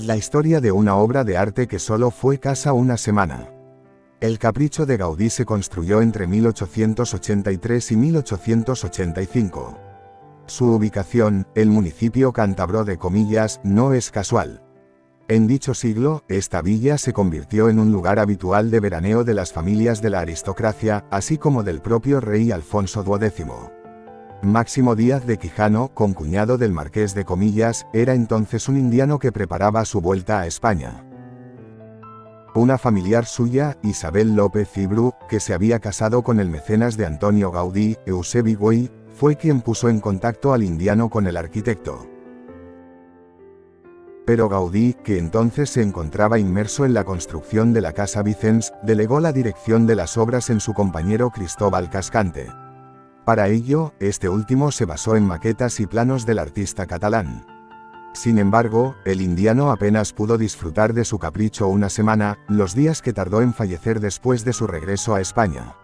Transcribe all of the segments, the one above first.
La historia de una obra de arte que solo fue casa una semana. El Capricho de Gaudí se construyó entre 1883 y 1885. Su ubicación, el municipio cántabro de Comillas, no es casual. En dicho siglo, esta villa se convirtió en un lugar habitual de veraneo de las familias de la aristocracia, así como del propio rey Alfonso XII. Máximo Díaz de Quijano, concuñado del marqués de Comillas, era entonces un indiano que preparaba su vuelta a España. Una familiar suya, Isabel López Cibru, que se había casado con el mecenas de Antonio Gaudí, Eusebi Güell, fue quien puso en contacto al indiano con el arquitecto. Pero Gaudí, que entonces se encontraba inmerso en la construcción de la Casa Vicens, delegó la dirección de las obras en su compañero Cristóbal Cascante. Para ello, este último se basó en maquetas y planos del artista catalán. Sin embargo, el indiano apenas pudo disfrutar de su capricho una semana, los días que tardó en fallecer después de su regreso a España.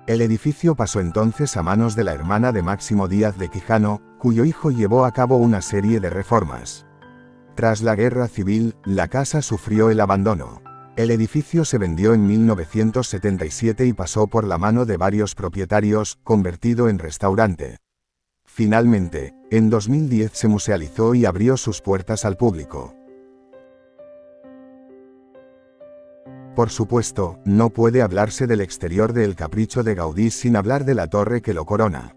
El edificio pasó entonces a manos de la hermana de Máximo Díaz de Quijano, cuyo hijo llevó a cabo una serie de reformas. Tras la Guerra Civil, la casa sufrió el abandono. El edificio se vendió en 1977 y pasó por la mano de varios propietarios, convertido en restaurante. Finalmente, en 2010 se musealizó y abrió sus puertas al público. Por supuesto, no puede hablarse del exterior de El Capricho de Gaudí sin hablar de la torre que lo corona.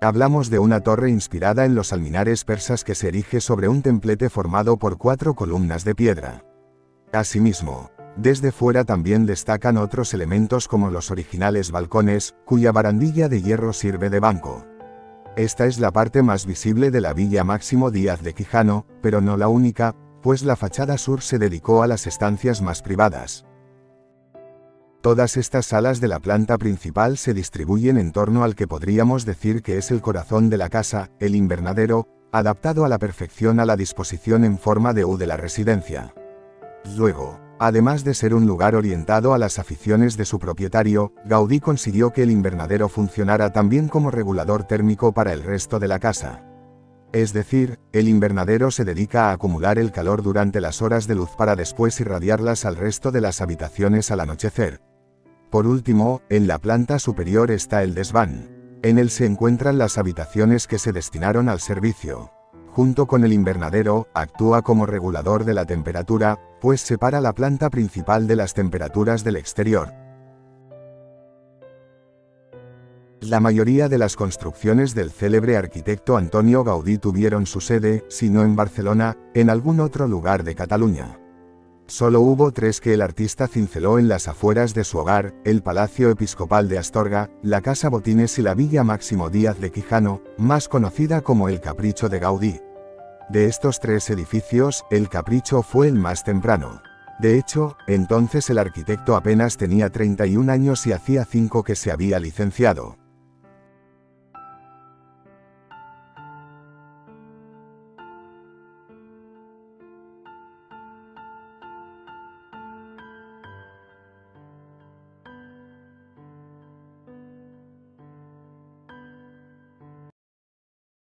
Hablamos de una torre inspirada en los alminares persas que se erige sobre un templete formado por 4 columnas de piedra. Asimismo, desde fuera también destacan otros elementos como los originales balcones, cuya barandilla de hierro sirve de banco. Esta es la parte más visible de la villa Máximo Díaz de Quijano, pero no la única, pues la fachada sur se dedicó a las estancias más privadas. Todas estas salas de la planta principal se distribuyen en torno al que podríamos decir que es el corazón de la casa, el invernadero, adaptado a la perfección a la disposición en forma de U de la residencia. Luego, además de ser un lugar orientado a las aficiones de su propietario, Gaudí consiguió que el invernadero funcionara también como regulador térmico para el resto de la casa. Es decir, el invernadero se dedica a acumular el calor durante las horas de luz para después irradiarlas al resto de las habitaciones al anochecer. Por último, en la planta superior está el desván. En él se encuentran las habitaciones que se destinaron al servicio. Junto con el invernadero, actúa como regulador de la temperatura, pues separa la planta principal de las temperaturas del exterior. La mayoría de las construcciones del célebre arquitecto Antonio Gaudí tuvieron su sede, si no en Barcelona, en algún otro lugar de Cataluña. Solo hubo 3 que el artista cinceló en las afueras de su hogar: el Palacio Episcopal de Astorga, la Casa Botines y la Villa Máximo Díaz de Quijano, más conocida como El Capricho de Gaudí. De estos 3 edificios, El Capricho fue el más temprano. De hecho, entonces el arquitecto apenas tenía 31 años y hacía 5 que se había licenciado.